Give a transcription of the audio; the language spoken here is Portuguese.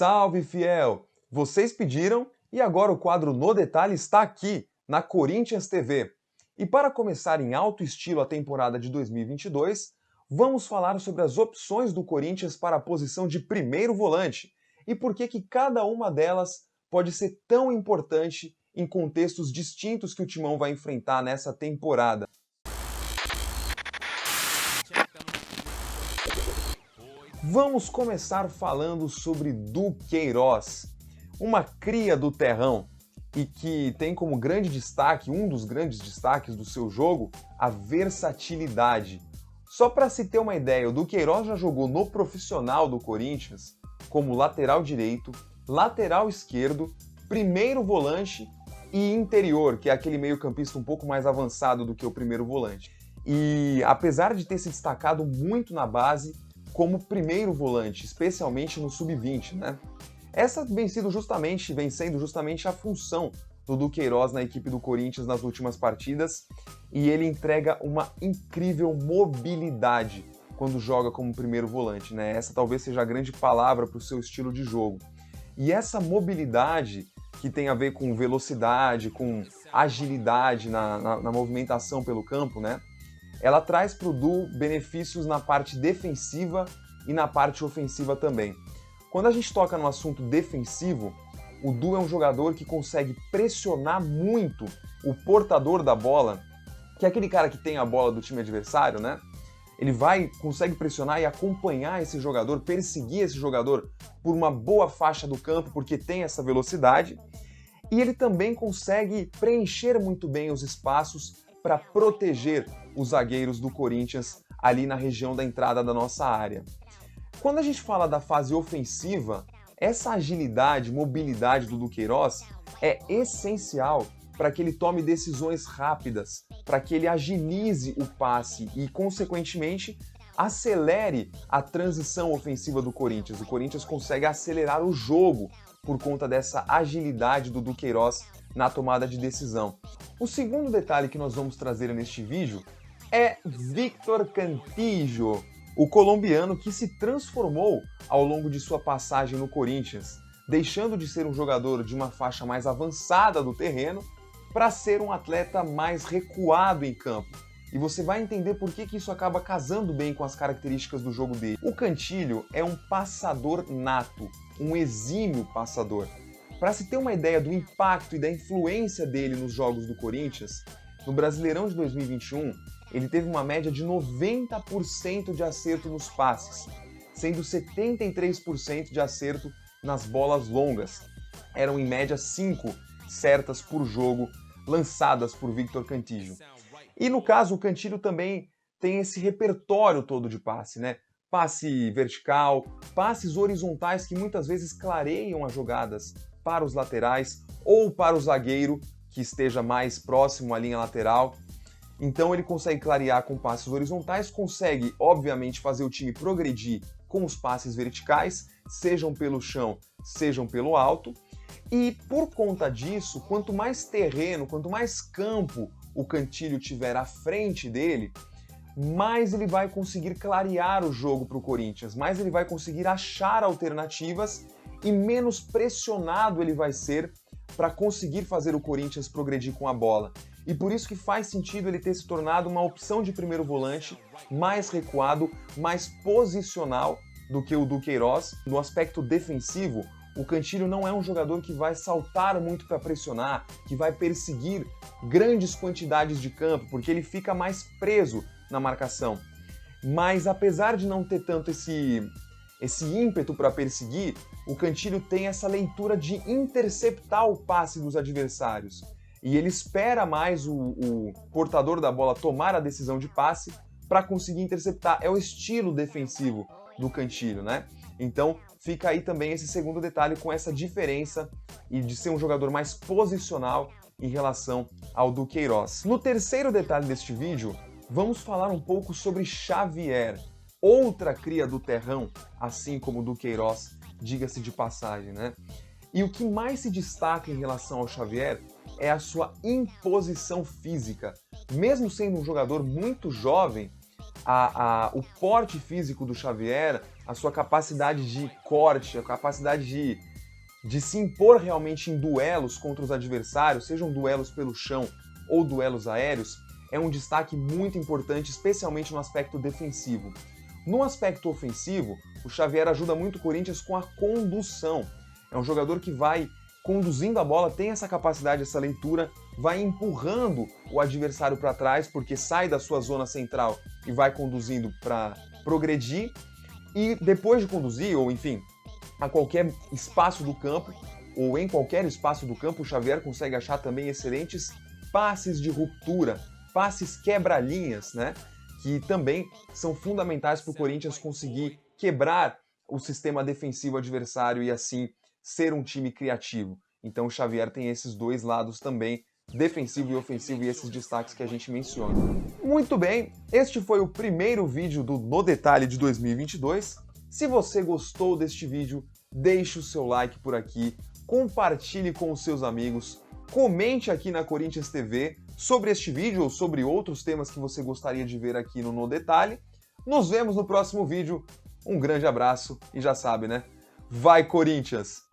Salve, fiel! Vocês pediram e agora o quadro No Detalhe está aqui, na Corinthians TV. E para começar em alto estilo a temporada de 2022, vamos falar sobre as opções do Corinthians para a posição de primeiro volante e por que cada uma delas pode ser tão importante em contextos distintos que o Timão vai enfrentar nessa temporada. Vamos começar falando sobre Duqueiroz, uma cria do terrão e que tem como grande destaque, um dos grandes destaques do seu jogo, a versatilidade. Só para se ter uma ideia, o Duqueiroz já jogou no profissional do Corinthians como lateral direito, lateral esquerdo, primeiro volante e interior, que é aquele meio-campista um pouco mais avançado do que o primeiro volante. E apesar de ter se destacado muito na base, como primeiro volante, especialmente no sub-20, né? Essa vem sendo justamente a função do Duqueiroz na equipe do Corinthians nas últimas partidas, e ele entrega uma incrível mobilidade quando joga como primeiro volante, né? Essa talvez seja a grande palavra para o seu estilo de jogo. E essa mobilidade, que tem a ver com velocidade, com agilidade na movimentação pelo campo, né? Ela traz para o Du benefícios na parte defensiva e na parte ofensiva também. Quando a gente toca no assunto defensivo, o Du é um jogador que consegue pressionar muito o portador da bola, que é aquele cara que tem a bola do time adversário, né? Ele consegue pressionar e acompanhar esse jogador, perseguir esse jogador por uma boa faixa do campo, porque tem essa velocidade. E ele também consegue preencher muito bem os espaços para proteger os zagueiros do Corinthians ali na região da entrada da nossa área. Quando a gente fala da fase ofensiva, essa agilidade, mobilidade do Duqueiroz é essencial para que ele tome decisões rápidas, para que ele agilize o passe e, consequentemente, acelere a transição ofensiva do Corinthians. O Corinthians consegue acelerar o jogo por conta dessa agilidade do Duqueiroz na tomada de decisão. O segundo detalhe que nós vamos trazer neste vídeo é Víctor Cantillo, o colombiano que se transformou ao longo de sua passagem no Corinthians, deixando de ser um jogador de uma faixa mais avançada do terreno para ser um atleta mais recuado em campo. E você vai entender por que isso acaba casando bem com as características do jogo dele. O Cantillo é um passador nato, um exímio passador. Para se ter uma ideia do impacto e da influência dele nos jogos do Corinthians, no Brasileirão de 2021, ele teve uma média de 90% de acerto nos passes, sendo 73% de acerto nas bolas longas. Eram em média 5 certas por jogo lançadas por Víctor Cantillo. E no caso, o Cantillo também tem esse repertório todo de passe, né? Passe vertical, passes horizontais que muitas vezes clareiam as jogadas para os laterais ou para o zagueiro que esteja mais próximo à linha lateral. Então ele consegue clarear com passes horizontais, consegue, obviamente, fazer o time progredir com os passes verticais, sejam pelo chão, sejam pelo alto. E por conta disso, quanto mais terreno, quanto mais campo o Cantillo tiver à frente dele, mais ele vai conseguir clarear o jogo para o Corinthians, mais ele vai conseguir achar alternativas e menos pressionado ele vai ser para conseguir fazer o Corinthians progredir com a bola. E por isso que faz sentido ele ter se tornado uma opção de primeiro volante mais recuado, mais posicional do que o Duqueiroz. No aspecto defensivo, o Cantillo não é um jogador que vai saltar muito para pressionar, que vai perseguir grandes quantidades de campo, porque ele fica mais preso na marcação. Mas apesar de não ter tanto esse ímpeto para perseguir, o Cantillo tem essa leitura de interceptar o passe dos adversários. E ele espera mais o portador da bola tomar a decisão de passe para conseguir interceptar. É o estilo defensivo do Cantillo, né? Então fica aí também esse segundo detalhe com essa diferença e de ser um jogador mais posicional em relação ao Duqueiroz. No terceiro detalhe deste vídeo, vamos falar um pouco sobre Xavier, outra cria do terrão, assim como o Duqueiroz, diga-se de passagem, né? E o que mais se destaca em relação ao Xavier é a sua imposição física. Mesmo sendo um jogador muito jovem, o porte físico do Xavier, a sua capacidade de corte, a capacidade de se impor realmente em duelos contra os adversários, sejam duelos pelo chão ou duelos aéreos, é um destaque muito importante, especialmente no aspecto defensivo. No aspecto ofensivo, o Xavier ajuda muito o Corinthians com a condução. É um jogador que vai conduzindo a bola, tem essa capacidade, essa leitura, vai empurrando o adversário para trás, porque sai da sua zona central e vai conduzindo para progredir. E depois de conduzir, ou enfim, a qualquer espaço do campo, ou em qualquer espaço do campo, o Xavier consegue achar também excelentes passes de ruptura, passes quebra-linhas, né? Que também são fundamentais para o Corinthians conseguir quebrar o sistema defensivo adversário e assim ser um time criativo. Então o Xavier tem esses dois lados também, defensivo e ofensivo, e esses destaques que a gente menciona. Muito bem, este foi o primeiro vídeo do No Detalhe de 2022. Se você gostou deste vídeo, deixe o seu like por aqui, compartilhe com os seus amigos, comente aqui na Corinthians TV sobre este vídeo ou sobre outros temas que você gostaria de ver aqui no Detalhe. Nos vemos no próximo vídeo. Um grande abraço e já sabe, né? Vai, Corinthians!